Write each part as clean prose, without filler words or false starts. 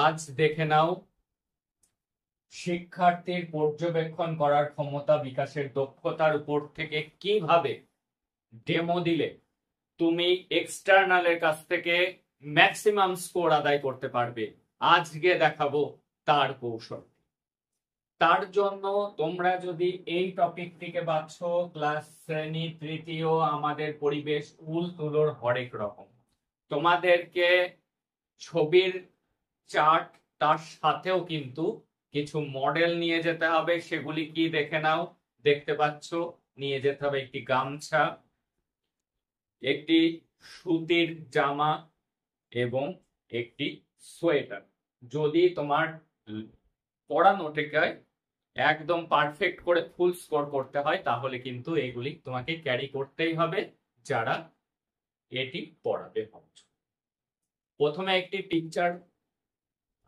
আজ দেখে নাও শিক্ষার্থীর পর্যবেক্ষণ করার ক্ষমতা বিকাশের দক্ষতার উপর থেকে কিভাবে ডেমো দিলে তুমি এক্সটার্নালের কাছ থেকে ম্যাক্সিমাম স্কোর আদায় করতে পারবে। আজকে দেখাবো তার কৌশল। তার জন্য তোমরা যদি এই টপিকটিকে বাছো, ক্লাস শ্রেণী তৃতীয়, আমাদের পরিবেশ, উল তুলোর হরেক রকম, তোমাদেরকে ছবির চার্ট তার সাথেও কিন্তু কিছু মডেল নিয়ে যেতে হবে। সেগুলি কি দেখে নাও, দেখতে পাচ্ছ। নিয়ে যেতে হবে একটি গামছা, একটি সুতির জামা এবং একটি সোয়েটার। যদি তোমার পড়ানোটাকে একদম পারফেক্ট করে ফুল স্কোর করতে হয় তাহলে কিন্তু এগুলি তোমাকে ক্যারি করতেই হবে যারা এটি পড়াবে ভাবছো। প্রথমে একটি পিকচার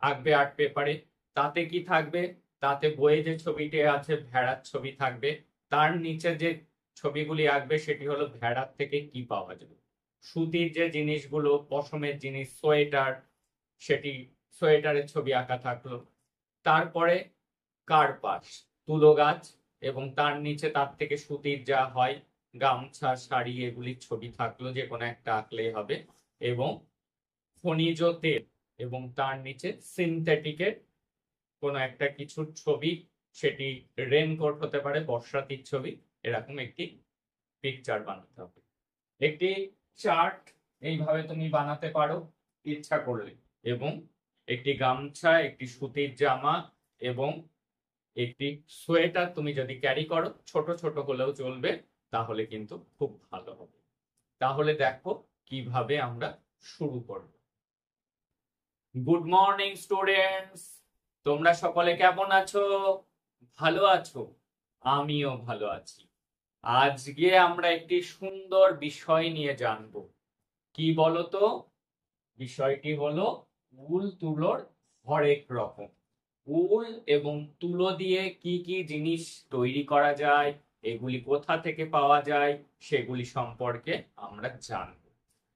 আঁকবে আর্ট পেপারে। তাতে কি থাকবে? তাতে বইয়ে যে ছবিটি আছে ভেড়ার ছবি থাকবে। তার নিচে যে ছবিগুলি আঁকবে সেটি হলো ভেড়ার থেকে কি পাওয়া যাবে। সুতির যে জিনিসগুলো, পশমের জিনিস, সোয়েটার, সেটি সোয়েটারের ছবি আঁকা থাকলো। তারপরে কার্পাস, তুলো গাছ, এবং তার নিচে তার থেকে সুতির যা হয় গামছা, শাড়ি, এগুলির ছবি থাকলো, যে কোনো একটা আঁকলেই হবে। এবং খনিজ তেল এবং তার নিচে সিনথেটিকের কোনো একটা কিছুর ছবি, সেটি রেনকোট হতে পারে, বর্ষাতির ছবি। এরকম একটি পিকচার বানাতে হবে। একটি চার্ট এইভাবে তুমি বানাতে পারো ইচ্ছা করলে। এবং একটি গামছা, একটি সুতির জামা এবং একটি সোয়েটার তুমি যদি ক্যারি করো, ছোট ছোট হলেও চলবে, তাহলে কিন্তু খুব ভালো হবে। তাহলে দেখো কিভাবে আমরা শুরু করব। গুড মর্নিং স্টুডেন্টস, তোমরা সকলে কেমন আছো? ভালো আছো? আমিও ভালো আছি। আজকে আমরা একটি সুন্দর বিষয় নিয়ে জানবো। কি বলতো? বিষয়টি হলো উল তুলোর হরেক রকম। উল এবং তুলো দিয়ে কি কি জিনিস তৈরি করা যায়, এগুলি কোথা থেকে পাওয়া যায়, সেগুলি সম্পর্কে আমরা জানব।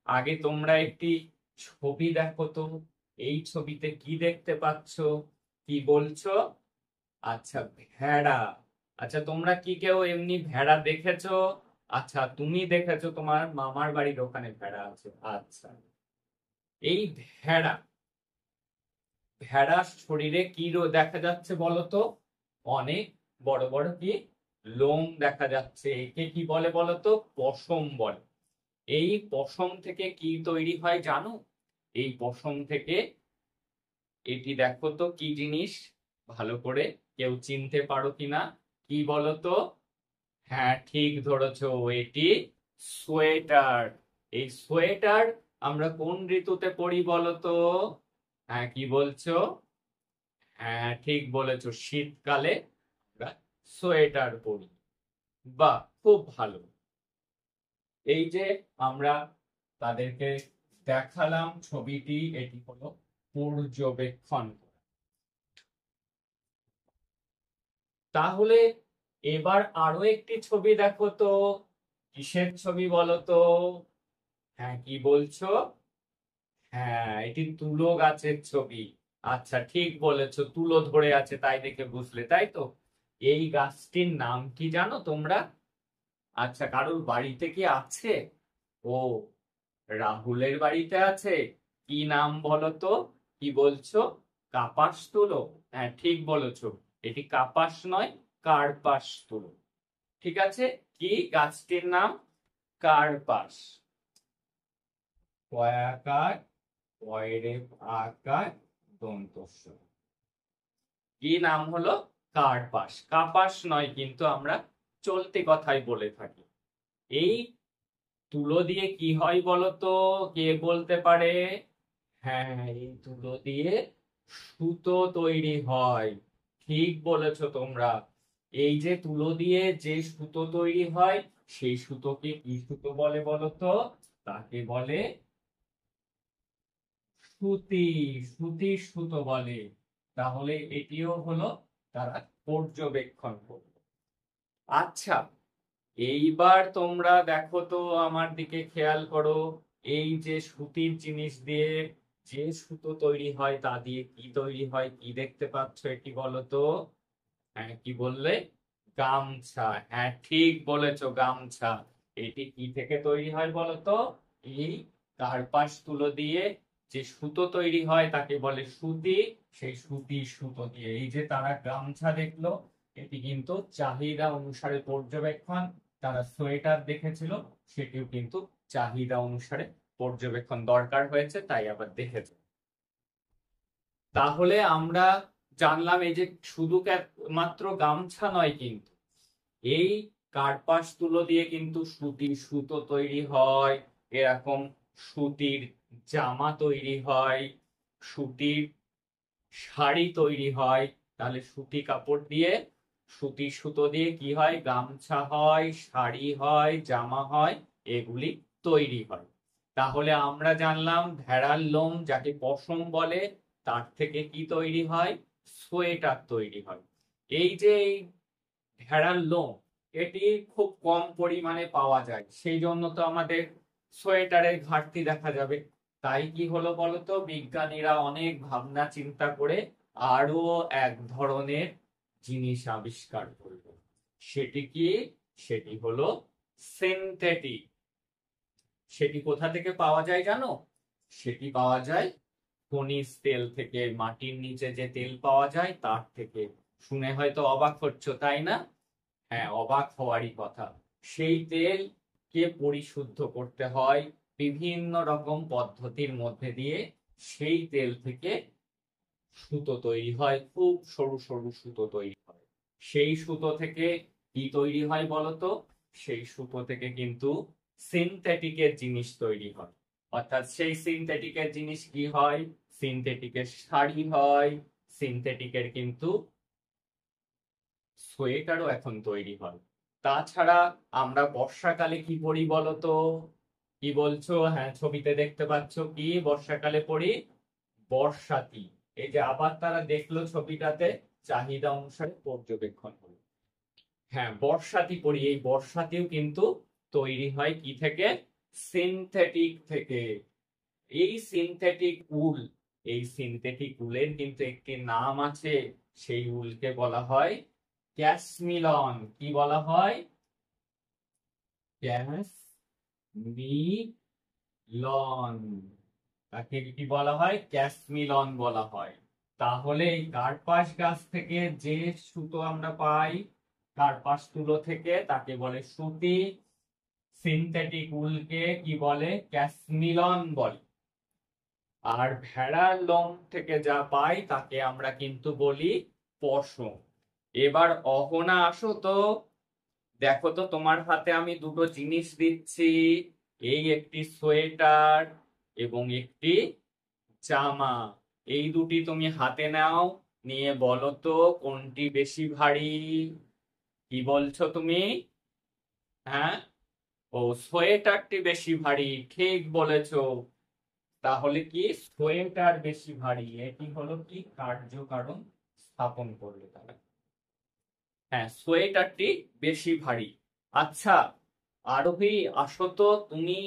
আগে তোমরা একটি ছবি দেখো তো। এই ছবিতে কি দেখতে পাচ্ছ? কি বলছো? আচ্ছা, ভেড়া। আচ্ছা, তোমরা কি কেউ এমনি ভেড়া দেখেছো? আচ্ছা, তুমি দেখেছো, তোমার মামার বাড়ির ওখানে ভেড়া আছে। আচ্ছা, এই ভেড়া, ভেড়ার শরীরে কি দেখা যাচ্ছে বলতো? অনেক বড় বড় কি লোম দেখা যাচ্ছে। একে কি বলে বলতো? পশম বলে। এই পশম থেকে কি তৈরি হয় জানো? এই পশম থেকে এটি দেখো তো কি জিনিস, ভালো করে কেউ চিনতে পারো কিনা? কি বলতো? হ্যাঁ, ঠিক ধরেছো, এটি সোয়েটার। এই সোয়েটার আমরা কোন ঋতুতে পরি বলতো? হ্যাঁ, কি বলছো? হ্যাঁ, ঠিক বলেছো, শীতকালে আমরা সোয়েটার পরি। বাহ, খুব ভালো। এই যে আমরা তাদেরকে দেখালাম ছবিটি, এটি হলো পর্যবেক্ষণ। তাহলে এবার আরো একটি ছবি দেখো তো। কিসের ছবি বলো তো? হ্যাঁ, কি বলছো? হ্যাঁ, এটি তুলো গাছের ছবি। আচ্ছা, ঠিক বলেছো, তুলো ধরে আছে তাই দেখে বুঝলে, তাই তো? এই গাছটির নাম কি জানো তোমরা? আচ্ছা, কারোর বাড়িতে কি আছে? ও, রাহুলের বাড়িতে আছে। কি নাম বলো তো? কি বলছো? কাপাস তুলো। হ্যাঁ, ঠিক বলেছো, এটি কাপাস নয়, কার্পাস তুলো। ঠিক আছে, কি গাছটির নাম? কার্পাস। কয়াকার, কয়রে আকার, দন্তস্ব। কি নাম হলো? কার্পাস। কাপাস নয়, কিন্তু আমরা চলতি কথাই বলে থাকি। এই তুলো দিয়ে কি হয় বলতো? কে বলতে পারে? হ্যাঁ, এই তুলো দিয়ে সুতো তৈরি হয়। ঠিক বলেছো তোমরা। এই যে তুলো দিয়ে যে সুতো তৈরি হয়, সেই সুতোকে কি সুতো বলে বলতো? তাকে বলে সুতি। সুতির সুতো বলে। তাহলে এটিও হলো তারা পর্যবেক্ষণ করবে। আচ্ছা, এইবার তোমরা দেখো তো, আমার দিকে খেয়াল করো। এই যে সুতির জিনিস দিয়ে যে সুতো তৈরি হয় তা দিয়ে কি তৈরি হয়, কি দেখতে পাচ্ছ এটি বলতো? হ্যাঁ, কি বললে? গামছা। হ্যাঁ, ঠিক বলেছো, গামছা। এটি কি থেকে তৈরি হয় বলতো? এই কার্পাস তুলো দিয়ে যে সুতো তৈরি হয় তাকে বলে সুতি। সেই সুতির সুতো দিয়ে এই যে তারা গামছা দেখলো, এটি কিন্তু চাহিদা অনুসারে পর্যবেক্ষণ। তারা সোয়েটার দেখেছিল, সেটিও কিন্তু চাহিদা অনুসারে পর্যবেক্ষণ দরকার হয়েছে, তাই আবার দেখেছে। তাহলে আমরা জানলাম এই যে শুধু মাত্র গামছা নয়, কিন্তু এই কার্পাস তুলো দিয়ে কিন্তু সুতির সুতো তৈরি হয়, এরকম সুতির জামা তৈরি হয়, সুতির শাড়ি তৈরি হয়। তাহলে সুতি কাপড় দিয়ে, সুতির সুতো দিয়ে কি হয়? গামছা হয়, শাড়ি হয়, জামা হয়, এগুলি তৈরি হয়। তাহলে আমরা জানলাম ভেড়ার লোম যাকে পশম বলে, তার থেকে কি তৈরি হয়? সোয়েটার তৈরি হয়। এই যে এই ভেড়ার লোম, এটি খুব কম পরিমাণে পাওয়া যায়, সেই জন্য তো আমাদের সোয়েটারের ঘাটতি দেখা যাবে। তাই কি হলো বলতো? বিজ্ঞানীরা অনেক ভাবনা চিন্তা করে আরো এক ধরনের জিনিস আবিষ্কার করলো। সেটি কি? সেটি হলো সিনথেটিক। সেটি কোথা থেকে পাওয়া যায় জানো? সেটি পাওয়া যায় খনিজ তেল থেকে। মাটির নিচে যে তেল পাওয়া যায় তার থেকে। শুনে হয়তো অবাক হচ্ছ, তাই না? হ্যাঁ, অবাক হওয়ারই কথা। সেই তেলকে পরিশুদ্ধ করতে হয় বিভিন্ন রকম পদ্ধতির মধ্যে দিয়ে। সেই তেল থেকে সুতো তৈরি হয়, খুব সরু সরু সুতো তৈরি হয়। সেই সুতো থেকে কি তৈরি হয় বলতো? সেই সুতো থেকে কিন্তু সিনথেটিকের জিনিস তৈরি হয়। অর্থাৎ সেই সিনথেটিকের জিনিস কি হয়? সিনথেটিকের শাড়ি হয়, সিনথেটিকের কিন্তু সোয়েটারও এখন তৈরি হয়। তাছাড়া আমরা বর্ষাকালে কি পরি বলতো? কি বলছো? হ্যাঁ, ছবিতে দেখতে পাচ্ছ কি বর্ষাকালে পরি? বর্ষাতি। এই যে আবার তারা দেখলো ছবিটাতে, চাহিদা অনুসারে পর্যবেক্ষণ হলো। হ্যাঁ, বর্ষাতি পরি। এই বর্ষাতিও কিন্তু তৈরি হয় কি থেকে? সিনথেটিক থেকে। এই সিনথেটিক উল, এই সিনথেটিক উলের কিন্তু একটি নাম আছে। সেই উলকে বলা হয় ক্যাসমিলন। কি বলা হয়? ক্যাসমিলন। তাকে কি বলা হয়? ক্যাসমিলন বলা হয়। তাহলে এই কার্পাস গাছ থেকে যে সুতো আমরা পাই, কার্পাস তুলো থেকে, তাকে বলে সুতি। সিনথেটিক উলকে কি বলে? ক্যাসমিলন বলে। আর ভেড়ার লোম থেকে যা পাই তাকে আমরা কিন্তু বলি পশম। এবার অহনা আসো তো, দেখো তো তোমার হাতে আমি দুটো জিনিস দিচ্ছি। এই একটি সোয়েটার এবং একটি জামা। এই দুটি তুমি হাতে নাও, নিয়ে বলো তো কোনটি বেশি ভারী? কি বলছো তুমি? হ্যাঁ, ও, সোয়েটারটি বেশি ভারী, ঠিক বলেছো। তাহলে কি সোয়েটার বেশি ভারী? এটি হলো কি কার্যকারণ স্থাপন করলে তারা। হ্যাঁ, সোয়েটারটি বেশি ভারী। আচ্ছা, আরোহী আসো তো তুমি,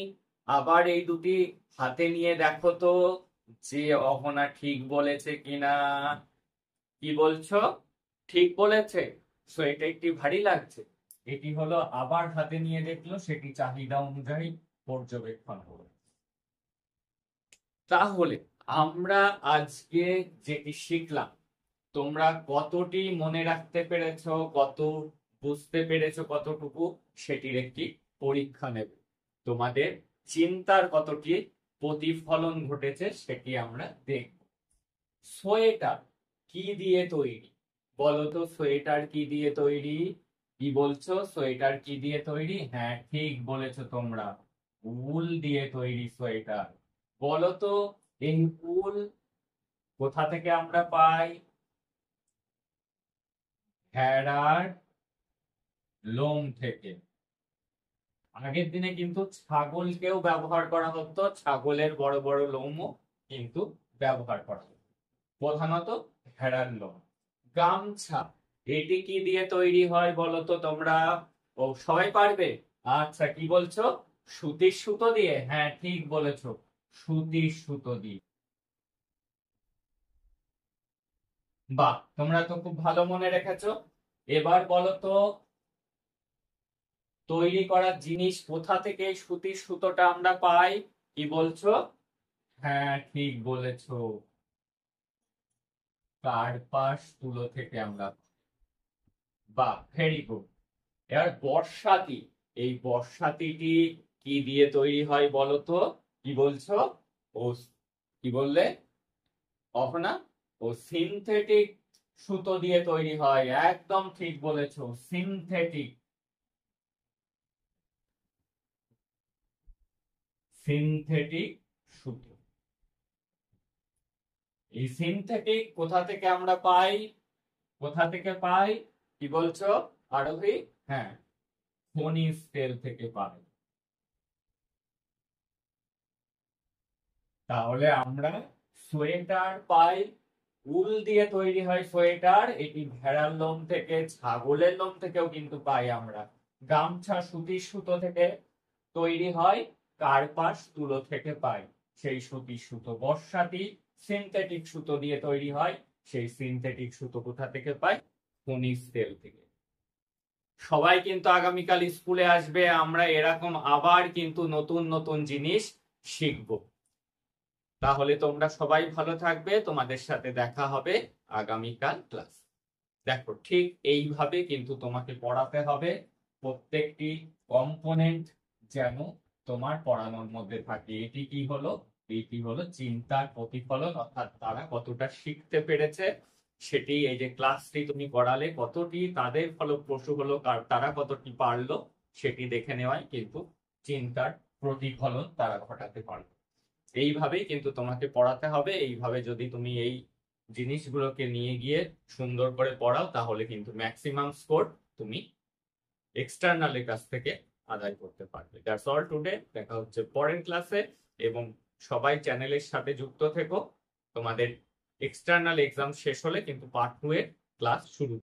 আবার এই দুটি হাতে নিয়ে দেখো তো যে অহনা ঠিক বলেছে কিনা। কি বলছো? ঠিক বলেছে। সোয়েটারটি ভারী লাগছে। এটি হলো আবার হাতে নিয়ে দেখলো, সেটি চাহিদা অনুযায়ী পর্যবেক্ষণ হলো। তাহলে আমরা আজকে যেটি শিখলাম, তোমরা কতটি মনে রাখতে পেরেছো, কত বুঝতে পেরেছো, কতটুকু, সেটির একটি পরীক্ষা নেব। তোমাদের চিন্তার কতটি প্রতিফলন ঘটেছে সেটি আমরা দেখব। সোয়েটার কি দিয়ে তৈরি বলো তো? সোয়েটার কি দিয়ে তৈরি? কি বলছো? সোয়েটার কি দিয়ে তৈরি? হ্যাঁ, ঠিক বলেছো তোমরা, উল দিয়ে তৈরি সোয়েটার। বলো তো এই উল কোথা থেকে আমরা পাই? ভেড়ার লোম থেকে। আগের দিনে কিন্তু ছাগলকেও ব্যবহার করা হতো, ছাগলের বড় বড় লোমও কিন্তু ব্যবহার করা হতো। প্রধানত ভেড়ার লোম। গামছা, এটি কি দিয়ে তৈরি হয় বলো তো তোমরা? ও, সবাই পারবে? আচ্ছা, কি বলছো? সুতির সুতো দিয়ে? হ্যাঁ, ঠিক বলেছো, সুতির সুতো দিয়ে। বাহ, তোমরা তো খুব ভালো মনে রেখেছো। এবার বলো তো, তৈরি করা জিনিস কোথা থেকে এই সুতির সুতোটা আমরা পাই? কি বলছো? হ্যাঁ, ঠিক বলেছো, কার্পাস তুলো থেকে আমরা। বাহ, ভেরি গুড। এবার বর্ষাতি, এই বর্ষাতিটি কি দিয়ে তৈরি হয় বলো তো? কি বলছো? ও, কি বললে অহনা? ও সিনথেটিক সুতো দিয়ে তৈরি হয়, একদম ঠিক বলেছো, সিনথেটিক। সিনথেটিক সুতো। এই সিনথেটিক কোথা থেকে আমরা পাই? কোথা থেকে পাই? কি বলছো আরোহী? হ্যাঁ, খনিজ তেল থেকে পাই। তাহলে আমরা সোয়েটার পাই, উল দিয়ে তৈরি হয় সোয়েটার, এটি ভেড়ার লোম থেকে, ছাগলের লোম থেকেও কিন্তু পাই আমরা। গামছা সুতির সুতো থেকে তৈরি হয়, কার্পাস তুলো থেকে পাই সেই সুতির সুতো। বর্ষাতি সিনথেটিক সুতো দিয়ে তৈরি হয়, সেই সিনথেটিক সুতো কোথা থেকে পাই? খনিজ তেল থেকে। সবাই কিন্তু আগামীকাল স্কুলে আসবে, আমরা এরকম আবার কিন্তু নতুন নতুন জিনিস শিখবো। তাহলে তোমরা সবাই ভালো থাকবে, তোমাদের সাথে দেখা হবে আগামীকাল ক্লাস। দেখো, ঠিক এইভাবে কিন্তু তোমাকে পড়াতে হবে, প্রত্যেকটি কম্পোনেন্ট যেন তোমার পড়ানোর মধ্যে থাকে। এটি কি হলো? এটি হলো চিন্তার প্রতিফলন, অর্থাৎ তারা কতটা শিখতে পেরেছে সেটি, এই যে ক্লাসটি তুমি করালে কতটি তাদের ফলপ্রসূ হলো, তারা কতটি পারলো সেটি দেখে নেওয়াই কিন্তু চিন্তার প্রতিফলন তারা ঘটাতে পারলো। এইভাবেই কিন্তু তোমাকে পড়াতে হবে। এইভাবে যদি তুমি এই জিনিসগুলোকে নিয়ে গিয়ে সুন্দর করে পড়াও, তাহলে কিন্তু ম্যাক্সিমাম স্কোর তুমি এক্সটার্নালের কাছ থেকে আদায় করতে পারবে। দ্যাটস অল টুডে, দেখা হচ্ছে পরের ক্লাসে। এবং সবাই চ্যানেলের সাথে যুক্ত থেকো, তোমাদের এক্সটার্নাল এক্সাম শেষ হলে কিন্তু পার্ট 2 এর ক্লাস শুরু